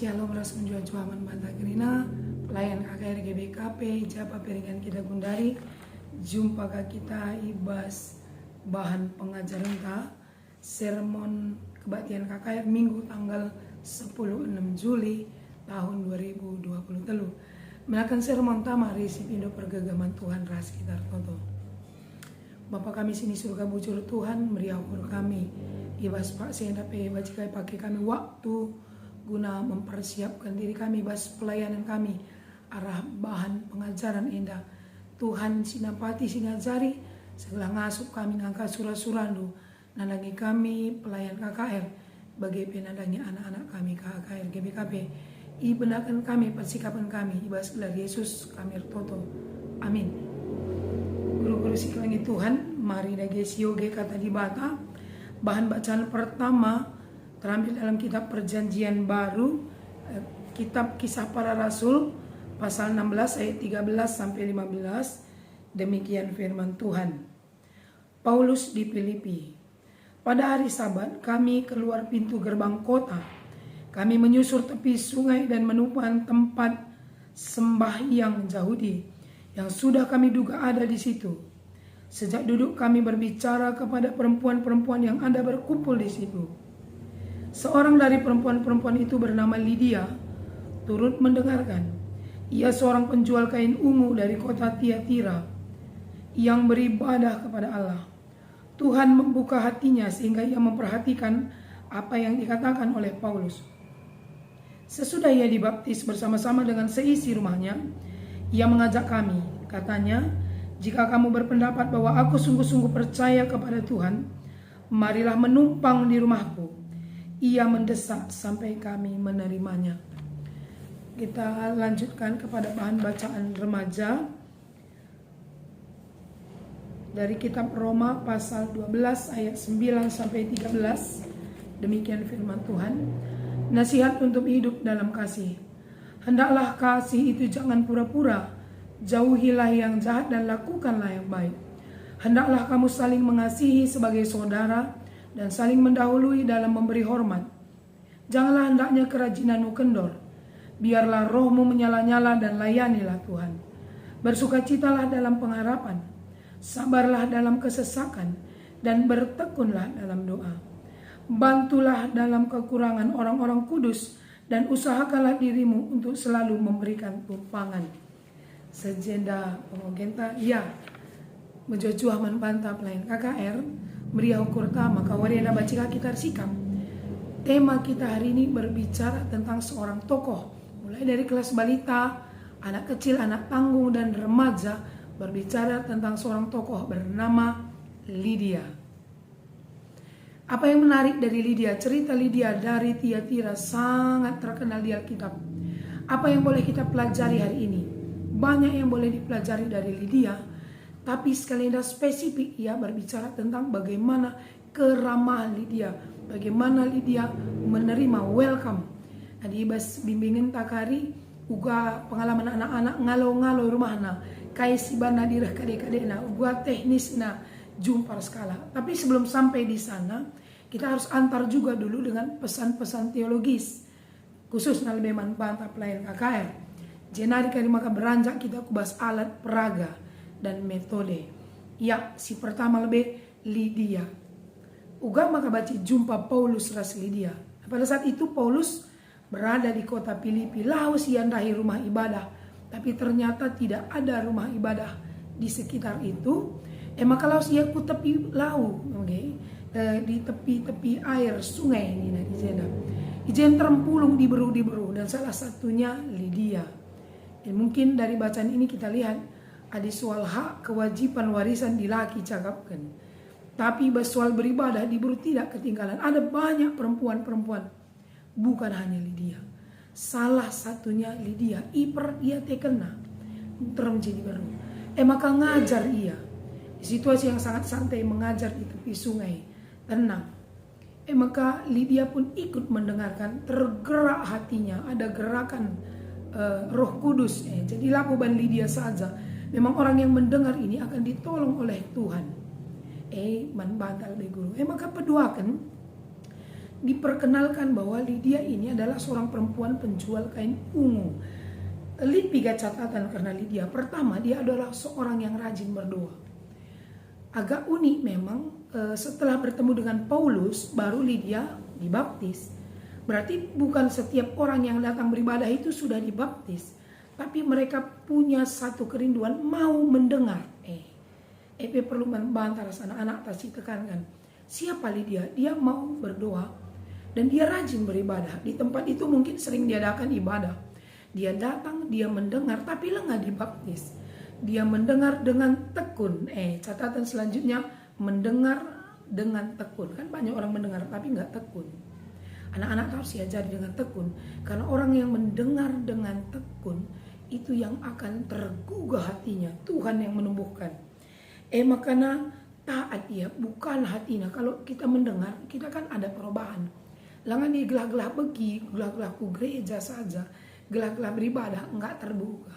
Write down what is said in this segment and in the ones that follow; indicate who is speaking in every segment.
Speaker 1: Shalom Rasul Juaman Banta Gerina, pelayan KKR GBKP, Japa Piringan kita Gundari. Jumpa kita ibas bahan pengajaran ta sermon kebaktian KKR Minggu tanggal 10-6 Juli tahun 2020. Menakan sermon tamari si pindo pergegaman Tuhan ras kita tonton. Bapa kami sini surga bujur Tuhan, meriah ukur kami. Ibas Pak Senda bajikai pakai kami waktu guna mempersiapkan diri kami bas pelayanan kami arah bahan pengajaran indah Tuhan sinapati sinajari segala ngasup kami ngangkat surah-surandu nandangi kami pelayan KKR bagi penandangnya anak-anak kami KKR GBKP ibenakan kami persikapan kami ibas gelar Yesus kami toto amin. Guru-guru siklangi Tuhan mari dages yoge kata di bata bahan bacaan pertama terambil dalam kitab Perjanjian Baru, kitab Kisah Para Rasul, pasal 16 ayat 13 sampai 15. Demikian firman Tuhan. Paulus di Filipi. Pada hari Sabat, kami keluar pintu gerbang kota. Kami menyusur tepi sungai dan menumpang tempat sembahyang Yahudi yang sudah kami duga ada di situ. Sejak duduk kami berbicara kepada perempuan-perempuan yang ada berkumpul di situ. Seorang dari perempuan-perempuan itu bernama Lydia turut mendengarkan. Ia seorang penjual kain ungu dari kota Tiatira yang beribadah kepada Allah. Tuhan membuka hatinya sehingga ia memperhatikan apa yang dikatakan oleh Paulus. Sesudah ia dibaptis bersama-sama dengan seisi rumahnya, ia mengajak kami. Katanya, jika kamu berpendapat bahwa aku sungguh-sungguh percaya kepada Tuhan, marilah menumpang di rumahku. Ia mendesak sampai kami menerimanya. Kita lanjutkan kepada bahan bacaan remaja dari kitab Roma pasal 12 ayat 9 sampai 13. Demikian firman Tuhan. Nasihat untuk hidup dalam kasih. Hendaklah kasih itu jangan pura-pura. Jauhilah yang jahat dan lakukanlah yang baik. Hendaklah kamu saling mengasihi sebagai saudara dan saling mendahului dalam memberi hormat. Janganlah hendaknya kerajinanmu kendor. Biarlah rohmu menyala-nyala dan layanilah Tuhan. Bersukacitalah dalam pengharapan. Sabarlah dalam kesesakan dan bertekunlah dalam doa. Bantulah dalam kekurangan orang-orang kudus dan usahakanlah dirimu untuk selalu memberikan tumpangan. Sejenda pemogenta, ya, menjojuah manpanta pelayan KKR, meriah ukur tama kawariana bacika kita sikap. Tema kita hari ini berbicara tentang seorang tokoh, mulai dari kelas balita, anak kecil, anak tanggung dan remaja, berbicara tentang seorang tokoh bernama Lydia. Apa yang menarik dari Lydia? Cerita Lydia dari Tiatira sangat terkenal di Alkitab. Apa yang boleh kita pelajari hari ini? Banyak yang boleh dipelajari dari Lydia. Tapi sekali lagi spesifik ia berbicara tentang bagaimana keramahan Lydia, bagaimana Lydia menerima welcome. Adi bas bimbingan takari uga pengalaman anak-anak ngalo-ngalo rumahna, kai si bana dirah kade-kadena, uga teknis na jumpar skala. Tapi sebelum sampai di sana, kita harus antar juga dulu dengan pesan-pesan teologis, khusus na lebih manfaat pelayan KKR. Jenari kali maka beranjak kita kubas alat peraga dan metode. Ya, si pertama lebih Lydia. Uga maka baca jumpa Paulus ras Lydia. Pada saat itu Paulus berada di kota Filipi, laos yandahi rumah ibadah. Tapi ternyata tidak ada rumah ibadah di sekitar itu. Maka laos ia ku tepi lau, okay? Di tepi-tepi air sungai ini nah di sana. Ijen terempulung di beru dan salah satunya Lydia. Mungkin dari bacaan ini kita lihat ada soal hak kewajiban warisan di laki cakapkan. Tapi soal beribadah di buru tidak ketinggalan. Ada banyak perempuan-perempuan. Bukan hanya Lydia. Salah satunya Lydia. Iper dia tekena. Menjadi baru. Maka ngajar ia. Di situasi yang sangat santai mengajar di tepi sungai. Tenang. Maka Lydia pun ikut mendengarkan. Tergerak hatinya. Ada gerakan Roh Kudus. Jadi lakukan Lydia saja. Memang orang yang mendengar ini akan ditolong oleh Tuhan. Manbantal be guru. Maka peduakan diperkenalkan bahwa Lydia ini adalah seorang perempuan penjual kain ungu. Tiga catatan karena Lydia. Pertama, dia adalah seorang yang rajin berdoa. Agak unik memang, setelah bertemu dengan Paulus, baru Lydia dibaptis. Berarti bukan setiap orang yang datang beribadah itu sudah dibaptis. Tapi mereka punya satu kerinduan mau mendengar. Epe perlu membantah anak-anak pasti tekankan. Siapa Lydia? Dia mau berdoa dan dia rajin beribadah. Di tempat itu mungkin sering diadakan ibadah. Dia datang, dia mendengar, tapi lengah dibaptis. Dia mendengar dengan tekun. Catatan selanjutnya, mendengar dengan tekun. Kan banyak orang mendengar tapi nggak tekun. Anak-anak harus diajari dengan tekun. Karena orang yang mendengar dengan tekun, itu yang akan tergugah hatinya. Tuhan yang menumbuhkan. Makanya taat dia, bukan hatinya. Kalau kita mendengar, kita kan ada perubahan. Langan di gelah-gelah begi, gelah-gelah ku gereja saja, gelah-gelah beribadah, enggak terbuka.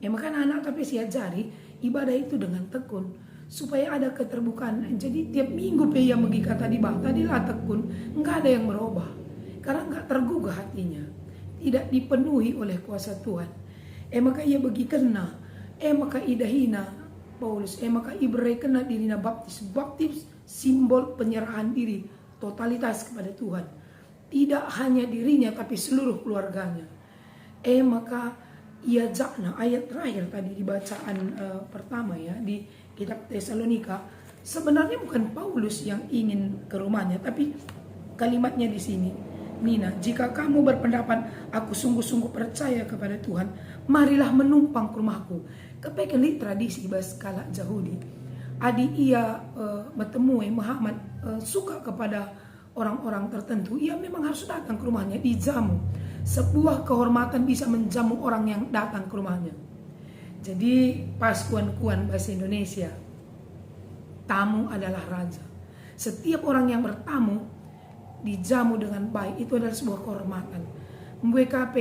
Speaker 1: Makanya anak tapi diajari ibadah itu dengan tekun, supaya ada keterbukaan. Jadi tiap minggu ia pergi kata di bawah, tadilah tekun, enggak ada yang berubah. Karena enggak tergugah hatinya, tidak dipenuhi oleh kuasa Tuhan. Maka ia bagi kena, maka idahina Paulus, maka Ibrani kena dirina baptis. Baptis simbol penyerahan diri, totalitas kepada Tuhan. Tidak hanya dirinya tapi seluruh keluarganya. Maka ia jakna, ayat terakhir tadi di bacaan pertama ya di kitab Tesalonika. Sebenarnya bukan Paulus yang ingin ke rumahnya, tapi kalimatnya di sini. Nina, jika kamu berpendapat aku sungguh-sungguh percaya kepada Tuhan, marilah menumpang ke rumahku. Kepekali tradisi skala Yahudi. Adi ia bertemu Muhammad suka kepada orang-orang tertentu, ia memang harus datang ke rumahnya, dijamu. Sebuah kehormatan bisa menjamu orang yang datang ke rumahnya. Jadi pas kuan-kuan bahasa Indonesia, tamu adalah raja. Setiap orang yang bertamu dijamu dengan baik, itu adalah sebuah kehormatan. MWKP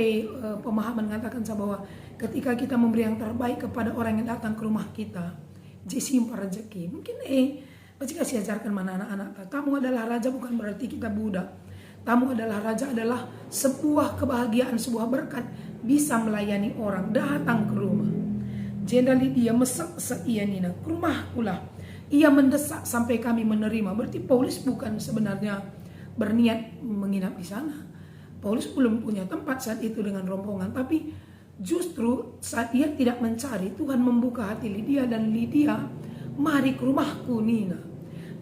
Speaker 1: pemahaman mengatakan bahwa ketika kita memberi yang terbaik kepada orang yang datang ke rumah kita, simpan rezeki. Mungkin pasti kasih ajarkan mana anak-anak. Tamu adalah raja bukan berarti kita budak. Tamu adalah raja adalah sebuah kebahagiaan, sebuah berkat, bisa melayani orang datang ke rumah. Jenderal dia mesak ia nina ke rumahku lah. Ia mendesak sampai kami menerima. Berarti Paulus bukan sebenarnya berniat menginap di sana. Paulus belum punya tempat saat itu dengan rombongan, tapi justru saat ia tidak mencari, Tuhan membuka hati Lydia dan Lydia, mari ke rumahku Nina.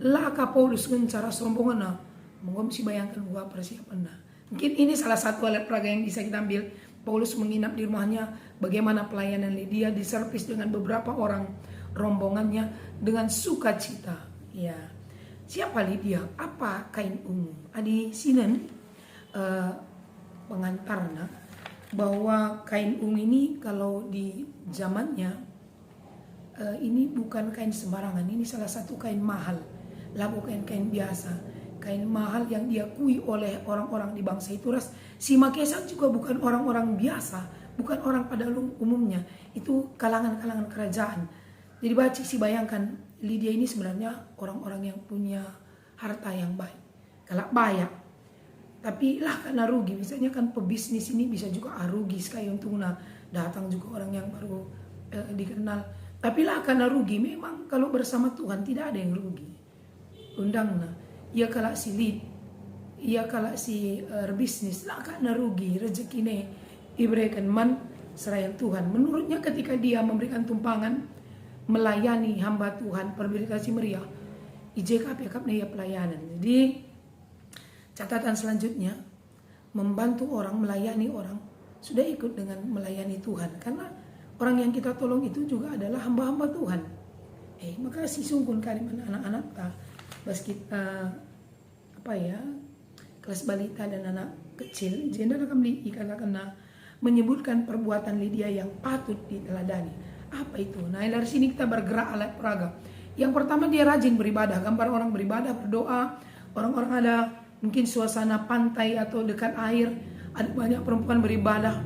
Speaker 1: Laka Paulus ngencara rombongan, monggo si bayangkan gua persiapan. Mungkin ini salah satu alat peraga yang bisa kita ambil. Paulus menginap di rumahnya, bagaimana pelayanan Lydia diservis dengan beberapa orang rombongannya dengan sukacita. Ya, siapa Lydia? Apa kain ungu? Adi sinen pengantarna bahwa kain ungu ini kalau di zamannya ini bukan kain sembarangan, ini salah satu kain mahal, lah bukan kain biasa, kain mahal yang diakui oleh orang-orang di bangsa itu. Si Makesan juga bukan orang-orang biasa, bukan orang pada umumnya, itu kalangan-kalangan kerajaan. Jadi baca si bayangkan Lydia ini sebenarnya orang-orang yang punya harta yang baik, kalau banyak. Tapi lah karena rugi, misalnya kan pebisnis ini bisa juga rugi sekali untungnya, datang juga orang yang baru dikenal. Tapi lah karena rugi, memang kalau bersama Tuhan tidak ada yang rugi. Undangnya, ia kalau si lead, ia kalau si bisnis lah karena rugi, rezeki ini diberikan man serayan Tuhan. Menurutnya ketika dia memberikan tumpangan, melayani hamba Tuhan, perberitasi meriah, IJKP ia pelayanan. Jadi catatan selanjutnya, membantu orang, melayani orang, sudah ikut dengan melayani Tuhan. Karena orang yang kita tolong itu juga adalah hamba-hamba Tuhan. Maka si sungguh kali anak-anak bas kita kelas balita dan anak kecil, jenderal akan akan menyebutkan perbuatan Lydia yang patut diteladani. Apa itu? Nah, dari sini kita bergerak alat peraga. Yang pertama, dia rajin beribadah, gambar orang beribadah, berdoa, orang-orang ada mungkin suasana pantai atau dekat air, ada banyak perempuan beribadah.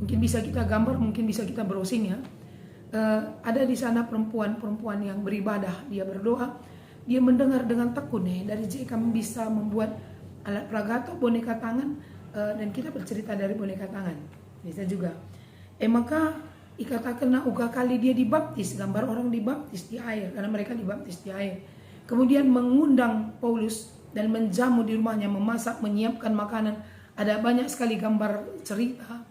Speaker 1: Mungkin bisa kita gambar, mungkin bisa kita browsing ya. Ada di sana perempuan-perempuan yang beribadah, dia berdoa, dia mendengar dengan tekun. Dari kami bisa membuat alat peraga atau boneka tangan, dan kita bercerita dari boneka tangan bisa juga. Maka ikatakan uga kali dia dibaptis, gambar orang dibaptis di air karena mereka dibaptis di air. Kemudian mengundang Paulus dan menjamu di rumahnya, memasak, menyiapkan makanan. Ada banyak sekali gambar cerita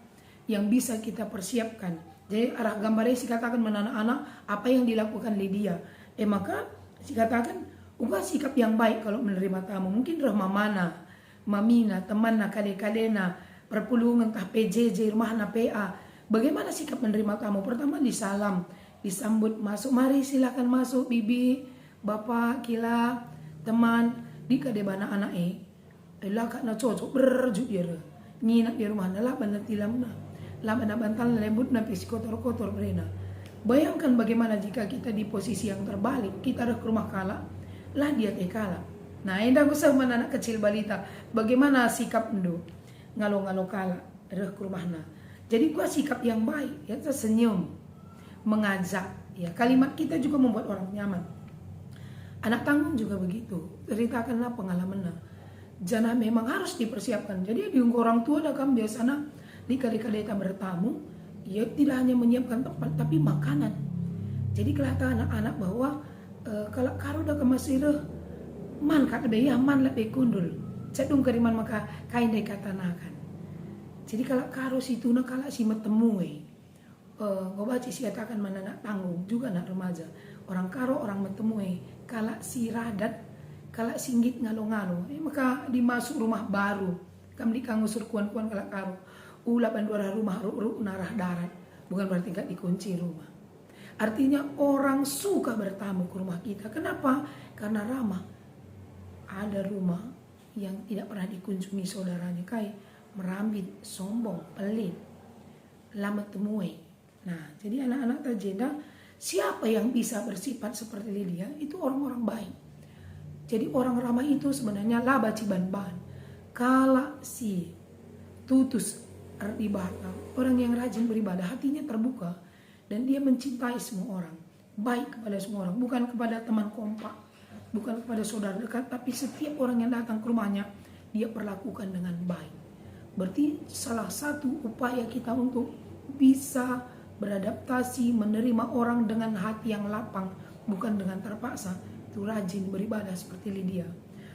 Speaker 1: yang bisa kita persiapkan. Jadi arah gambarnya dikatakan anak-anak apa yang dilakukan Lydia. Maka dikatakan ubah sikap yang baik kalau menerima tamu. Mungkin roh mamana, mamina, temanna, kade-kadena, perpulungan, tah PJJ, rumahna PA. Bagaimana sikap menerima tamu? Pertama disalam, disambut masuk. Mari silakan masuk bibi, bapak, kila, teman, di kadebana anak Elah na cocok berjuk dia. Nginap di rumah lah bandar tilamna. Lah bandar bantal lembut na pis kotor-kotor berena. Bayangkan bagaimana jika kita di posisi yang terbalik, kita ada ke rumah kala, lah dia kala. Nah, endah usah mana anak kecil balita, bagaimana sikap endo ngalo-ngalo kala ada ke rumahna. Jadi gua sikap yang baik, ya senyum, mengajak, ya kalimat kita juga membuat orang nyaman. Anak tanggung juga begitu, ceritakanlah pengalamannya. Jangan memang harus dipersiapkan. Jadi di orang tua dah kan biasanya di kali-kali kita bertamu, ya tidak hanya menyiapkan tempat tapi makanan. Jadi kelihatan anak-anak bahwa kalau karo dah kemasih man kat lebih ya man lebih kundul. Cedung keriman maka kain dek katanakan. Jadi kalau karo situ nak kalau si metemui, gua baca si katakan mana nak tanggung juga nak remaja. Orang karo orang metemui, kalau si radat kalau singgit ngalo-ngalo, maka dimasuk rumah baru. Kami dikangusur kuan-kuan kalau karo. Ulah banduara rumah ruk narah darat. Bukan berarti gak dikunci rumah. Artinya orang suka bertamu ke rumah kita. Kenapa? Karena ramah. Ada rumah yang tidak pernah dikunjungi saudaranya. Kayak merambit, sombong, pelit, lama temui. Nah, jadi anak-anak terjeda, siapa yang bisa bersifat seperti Lydia? Itu orang-orang baik. Jadi orang ramah itu sebenarnya laba ciban-ban. Kala si tutus beribadah, orang yang rajin beribadah, hatinya terbuka dan dia mencintai semua orang, baik kepada semua orang, bukan kepada teman kompak, bukan kepada saudara dekat, tapi setiap orang yang datang ke rumahnya dia perlakukan dengan baik. Berarti salah satu upaya kita untuk bisa beradaptasi, menerima orang dengan hati yang lapang, bukan dengan terpaksa. Itu rajin beribadah seperti Lydia,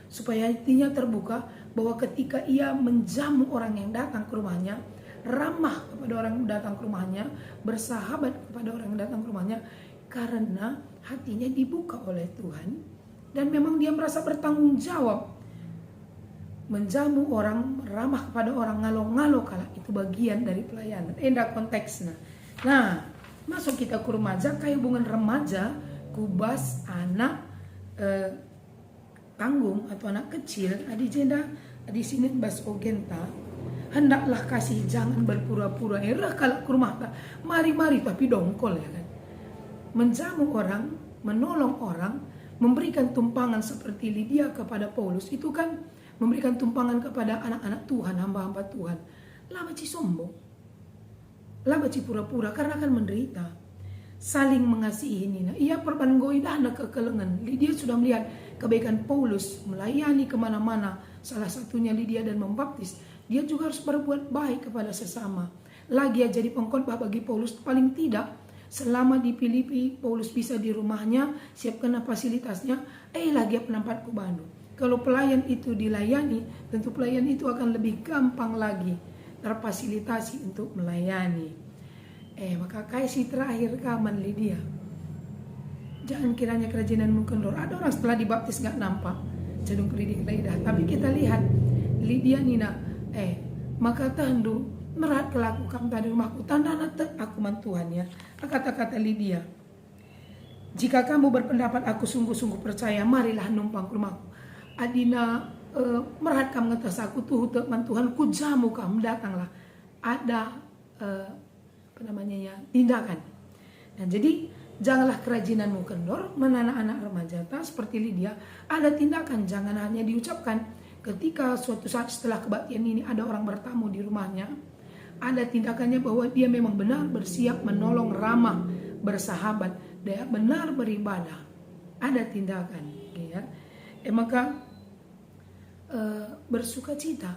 Speaker 1: supaya hatinya terbuka bahwa ketika ia menjamu orang yang datang ke rumahnya, ramah kepada orang yang datang ke rumahnya, bersahabat kepada orang yang datang ke rumahnya, karena hatinya dibuka oleh Tuhan dan memang dia merasa bertanggung jawab menjamu orang, ramah kepada orang, ngalo-ngalo kala itu bagian dari pelayanan. Endah konteksnya. Nah, masuk kita ke remaja, kayak hubungan remaja, kubas anak tanggung atau anak kecil, adi jenda di sini bas ogenta, hendaklah kasih, jangan berpura-pura. Kalau ke rumah tak, mari-mari tapi dongkol ya kan. Menjamu orang, menolong orang, memberikan tumpangan seperti Lydia kepada Paulus, itu kan memberikan tumpangan kepada anak-anak Tuhan, hamba-hamba Tuhan. Lah baci sombong, lah baci pura-pura karena akan menderita. Saling mengasihi Nina. Ia perbanggoi dana kekelengan. Lydia sudah melihat kebaikan Paulus melayani kemana-mana. Salah satunya Lydia dan membaptis. Dia juga harus berbuat baik kepada sesama. Lagi ya jadi pengkhotbah bagi Paulus. Paling tidak selama di Filipi Paulus bisa di rumahnya, siapkan fasilitasnya. Lagi penampat ke Bandung. Kalau pelayan itu dilayani, tentu pelayan itu akan lebih gampang lagi terfasilitasi untuk melayani. Maka kasih terakhir kaman Lydia. Jangan kiranya kerajinan kendor. Ada orang setelah dibaptis gak nampak cenderung keridik lidah. Tapi kita lihat Lydia Nina. Maka tandu merat kelaku kam tadi rumahku. Tanda natek aku mantuhan ya. Kata-kata Lydia. Jika kamu berpendapat aku sungguh-sungguh percaya, marilah numpang ke rumahku. Adina merat kam ngetes aku tuh mantuhan ku jamu kam datanglah. Ada tindakan. Nah, jadi janganlah kerajinanmu kendor, anak-anak remaja seperti Lydia, ada tindakan, jangan hanya diucapkan. Ketika suatu saat setelah kebaktian ini ada orang bertamu di rumahnya, ada tindakannya bahwa dia memang benar bersiap menolong, ramah, bersahabat, dia benar beribadah. Ada tindakan, ya. Maka bersuka cita.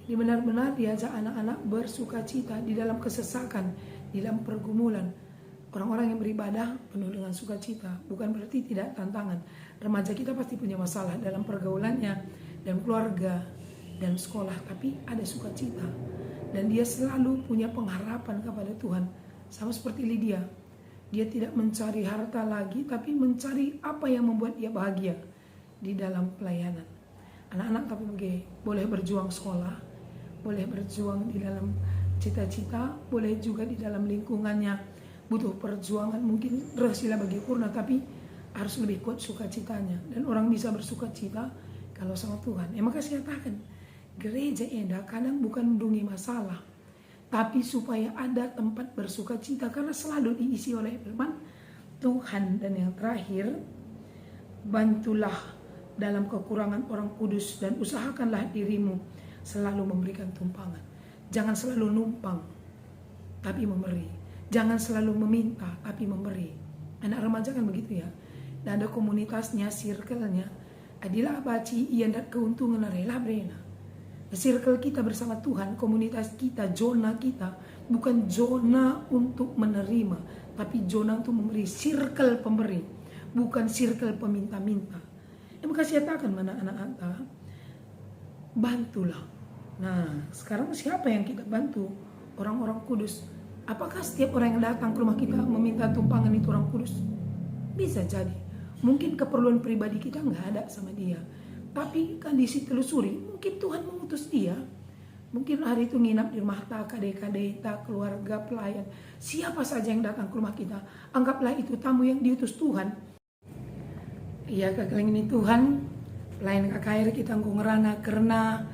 Speaker 1: Jadi benar-benar diajak anak-anak bersuka cita di dalam kesesakan, di dalam pergumulan. Orang-orang yang beribadah penuh dengan sukacita, bukan berarti tidak tantangan. Remaja kita pasti punya masalah dalam pergaulannya, dalam keluarga, dan sekolah, tapi ada sukacita. Dan dia selalu punya pengharapan kepada Tuhan. Sama seperti Lydia, dia tidak mencari harta lagi, tapi mencari apa yang membuat dia bahagia di dalam pelayanan. Anak-anak tapi boleh berjuang sekolah, boleh berjuang di dalam cita-cita, boleh juga di dalam lingkungannya butuh perjuangan, mungkin resila bagi kurna, tapi harus lebih kuat sukacitanya. Dan orang bisa bersukacita kalau sama Tuhan. Maka saya katakan, gereja Eda kadang bukan mendungi masalah, tapi supaya ada tempat bersukacita, karena selalu diisi oleh firman Tuhan. Dan yang terakhir, bantulah dalam kekurangan orang kudus dan usahakanlah dirimu selalu memberikan tumpangan. Jangan selalu numpang, tapi memberi. Jangan selalu meminta, tapi memberi. Anak remaja kan begitu ya. Dan ada komunitasnya, circle-nya. Adilah baci, ia ndak keuntungan rela brena. Circle kita bersama Tuhan, komunitas kita, zona kita, bukan zona untuk menerima, tapi zona untuk memberi. Circle pemberi, bukan circle peminta-minta. Maka saya katakan mana anak-anak, bantulah. Nah, sekarang siapa yang kita bantu? Orang-orang kudus. Apakah setiap orang yang datang ke rumah kita meminta tumpangan itu orang kudus? Bisa jadi. Mungkin keperluan pribadi kita nggak ada sama dia. Tapi kan ditelusuri, mungkin Tuhan mengutus dia. Mungkin hari itu nginap di rumah tak, kadek-kadek, tak, keluarga, pelayan. Siapa saja yang datang ke rumah kita, anggaplah itu tamu yang diutus Tuhan. Iya kekaling ini Tuhan, pelayan KKR kita ngerana karena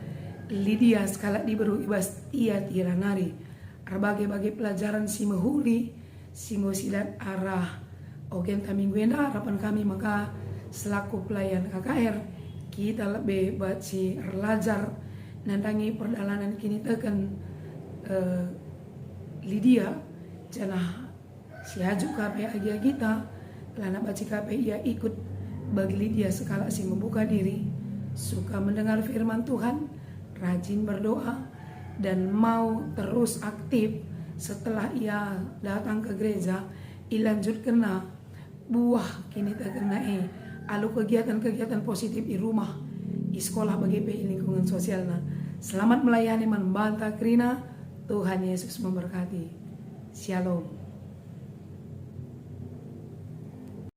Speaker 1: Lydia skala diberu ibas ia tiranari. Berbagai-bagai pelajaran si mehuli, si ngosilat arah ogen kami guenda harapan kami, maka selaku pelayan KKR kita lebih buat si relajar nandangi perdalanan kini tekan Lydia cenah si haju KP agia kita lana baci KP ia ikut bagi Lydia sekala si membuka diri, suka mendengar firman Tuhan, rajin berdoa, dan mau terus aktif setelah ia datang ke gereja, ilanjut kena buah kini terkena alu kegiatan-kegiatan positif di rumah, di sekolah bagi lingkungan sosialnya. Selamat melayani membantah kerina, Tuhan Yesus memberkati. Shalom.